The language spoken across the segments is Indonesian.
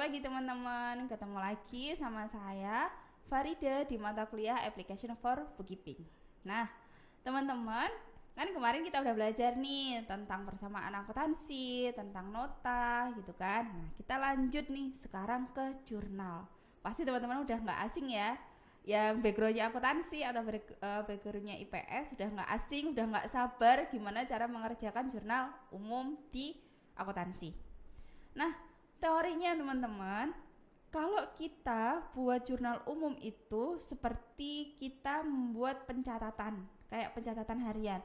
pagi teman-teman, ketemu lagi sama saya Farida di mata kuliah Application for Bookkeeping. Nah teman-teman, kan kemarin kita udah belajar nih tentang persamaan akuntansi, tentang nota gitu kan. Nah kita lanjut nih sekarang ke jurnal. Pasti teman-teman udah gak asing ya, yang backgroundnya akuntansi atau backgroundnya IPS sudah nggak asing, udah nggak sabar gimana cara mengerjakan jurnal umum di akuntansi. Nah, teorinya teman-teman, kalau kita buat jurnal umum itu seperti kita membuat pencatatan, kayak pencatatan harian.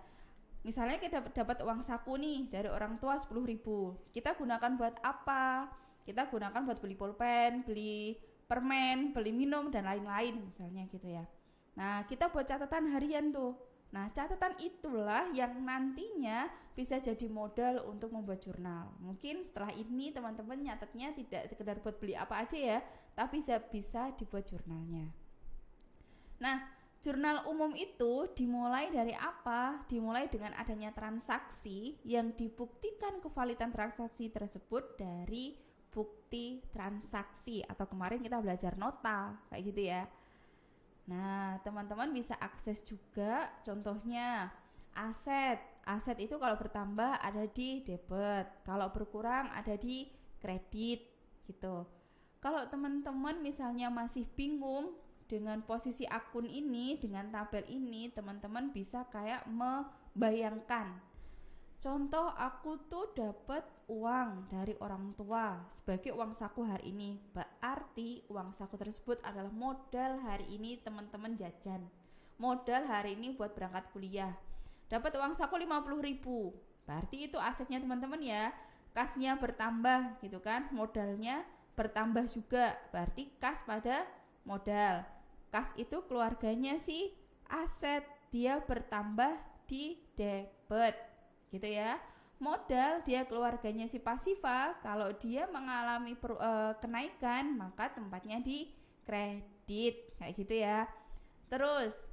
Misalnya kita dapat uang saku nih dari orang tua 10.000, kita gunakan buat apa? Kita gunakan buat beli pulpen, beli permen, beli minum dan lain-lain misalnya gitu ya. Nah kita buat catatan harian tuh. Nah catatan itulah yang nantinya bisa jadi modal untuk membuat jurnal. Mungkin setelah ini teman-teman nyatetnya tidak sekedar buat beli apa aja ya, tapi bisa dibuat jurnalnya. Nah jurnal umum itu dimulai dari apa? Dimulai dengan adanya transaksi yang dibuktikan kevalidan transaksi tersebut dari bukti transaksi, atau kemarin kita belajar nota kayak gitu ya. Nah teman-teman bisa akses juga, contohnya aset itu kalau bertambah ada di debit, kalau berkurang ada di kredit gitu. Kalau teman-teman misalnya masih bingung dengan posisi akun ini, dengan tabel ini, teman-teman bisa kayak membayangkan. Contoh, aku tuh dapat uang dari orang tua sebagai uang saku hari ini. Berarti uang saku tersebut adalah modal hari ini teman-teman jajan, modal hari ini buat berangkat kuliah. Dapat uang saku 50.000, berarti itu asetnya teman-teman ya. Kasnya bertambah gitu kan, modalnya bertambah juga, berarti kas pada modal. Kas itu keluarganya si aset, dia bertambah di debit gitu ya. Modal dia keluarganya si pasifa, kalau dia mengalami kenaikan maka tempatnya di kredit kayak gitu ya. Terus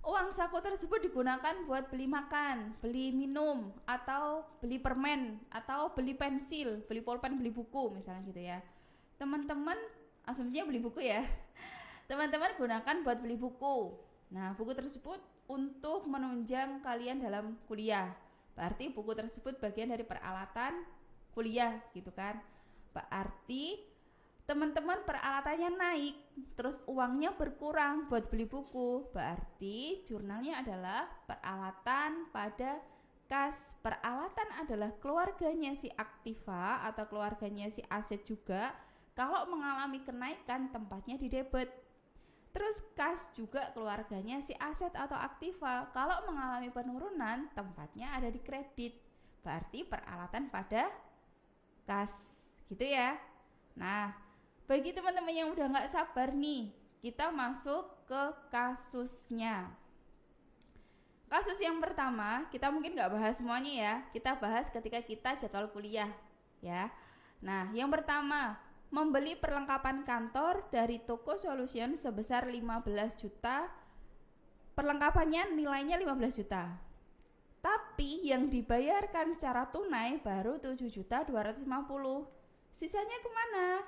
uang saku tersebut digunakan buat beli makan, beli minum, atau beli permen, atau beli pensil, beli pulpen, beli buku misalnya gitu ya. Teman-teman asumsinya beli buku ya. Teman-teman gunakan buat beli buku. Nah buku tersebut untuk menunjang kalian dalam kuliah, berarti buku tersebut bagian dari peralatan kuliah gitu kan. Berarti teman-teman peralatannya naik, terus uangnya berkurang buat beli buku, berarti jurnalnya adalah peralatan pada kas. Peralatan adalah keluarganya si aktiva atau keluarganya si aset juga. Kalau mengalami kenaikan tempatnya di debit. Terus kas juga keluarganya si aset atau aktiva. Kalau mengalami penurunan tempatnya ada di kredit, berarti peralatan pada kas gitu ya. Nah bagi teman-teman yang udah gak sabar nih, kita masuk ke kasusnya. Kasus yang pertama kita mungkin gak bahas semuanya ya, kita bahas ketika kita jadwal kuliah ya. Nah yang pertama, membeli perlengkapan kantor dari toko solution sebesar 15 juta. Perlengkapannya nilainya 15 juta. Tapi yang dibayarkan secara tunai baru 7.250. Sisanya kemana?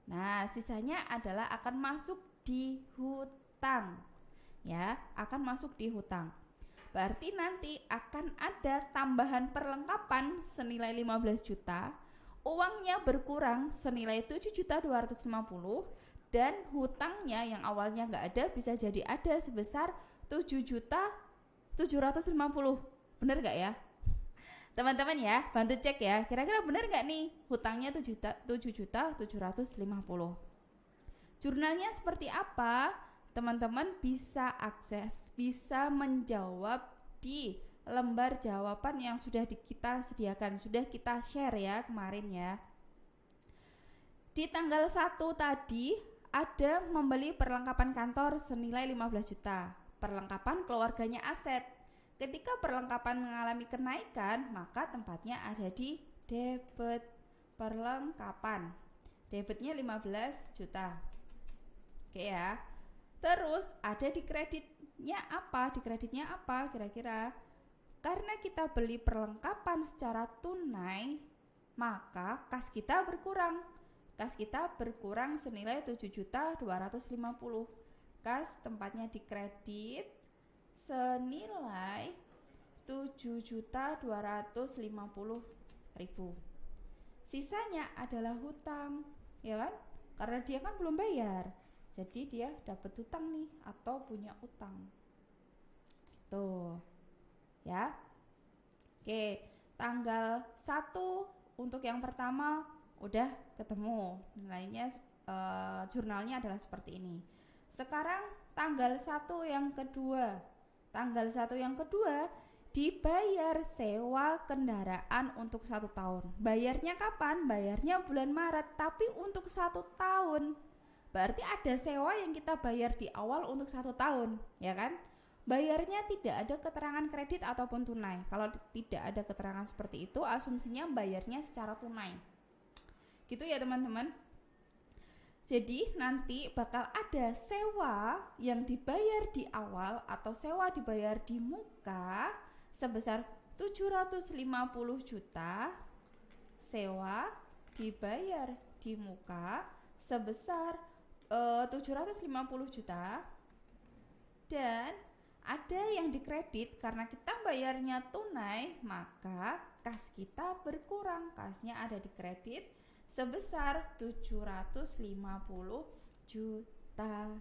Nah, sisanya adalah akan masuk di hutang. Ya, akan masuk di hutang. Berarti nanti akan ada tambahan perlengkapan senilai 15 juta. Uangnya berkurang senilai 7.250 dan hutangnya yang awalnya nggak ada bisa jadi ada sebesar 7.750. Bener nggak ya teman-teman ya? Bantu cek ya, kira-kira bener nggak nih hutangnya 7.750. Jurnalnya seperti apa? Teman-teman bisa akses, bisa menjawab di lembar jawaban yang sudah kita sediakan, sudah kita share ya kemarin ya. Di tanggal 1 tadi ada membeli perlengkapan kantor senilai 15 juta. Perlengkapan keluarganya aset. Ketika perlengkapan mengalami kenaikan, maka tempatnya ada di debit perlengkapan. Debitnya 15 juta. Oke ya. Terus ada di kreditnya apa? Di kreditnya apa kira-kira? Karena kita beli perlengkapan secara tunai, maka kas kita berkurang. kas kita berkurang senilai 7.250.000. Kas tempatnya dikredit senilai 7.250.000. Sisanya adalah hutang, ya kan? Karena dia kan belum bayar. Jadi dia dapat hutang nih atau punya utang. Tuh. Ya. Oke, tanggal 1 untuk yang pertama udah ketemu. Nilainya jurnalnya adalah seperti ini. Sekarang tanggal 1 yang kedua. Tanggal 1 yang kedua dibayar sewa kendaraan untuk 1 tahun. Bayarnya kapan? Bayarnya bulan Maret, tapi untuk 1 tahun. Berarti ada sewa yang kita bayar di awal untuk 1 tahun, ya kan? Bayarnya tidak ada keterangan kredit ataupun tunai. Kalau tidak ada keterangan seperti itu, asumsinya bayarnya secara tunai. Gitu ya teman-teman. Jadi nanti bakal ada sewa yang dibayar di awal atau sewa dibayar di muka sebesar 750 juta, sewa dibayar di muka sebesar 750 juta, dan ada yang dikredit karena kita bayarnya tunai, maka kas kita berkurang. Kasnya ada di kredit sebesar 750 juta.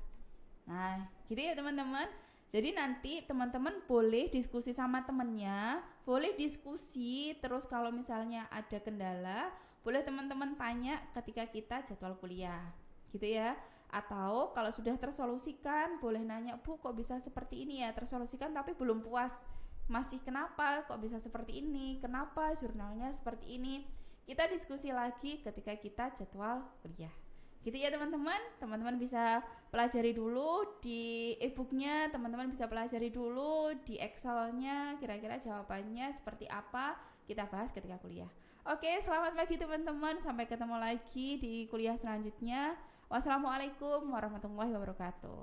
Nah, gitu ya teman-teman. Jadi nanti teman-teman boleh diskusi sama temennya, boleh diskusi, terus kalau misalnya ada kendala, boleh teman-teman tanya ketika kita jadwal kuliah, gitu ya. Atau kalau sudah tersolusikan, boleh nanya, Bu kok bisa seperti ini ya, tersolusikan tapi belum puas, masih kenapa kok bisa seperti ini, kenapa jurnalnya seperti ini. Kita diskusi lagi ketika kita jadwal kuliah. Gitu ya teman-teman. Teman-teman bisa pelajari dulu di e-booknya, teman-teman bisa pelajari dulu di Excelnya, kira-kira jawabannya seperti apa, kita bahas ketika kuliah. Oke, selamat pagi teman-teman, sampai ketemu lagi di kuliah selanjutnya. Wassalamualaikum warahmatullahi wabarakatuh.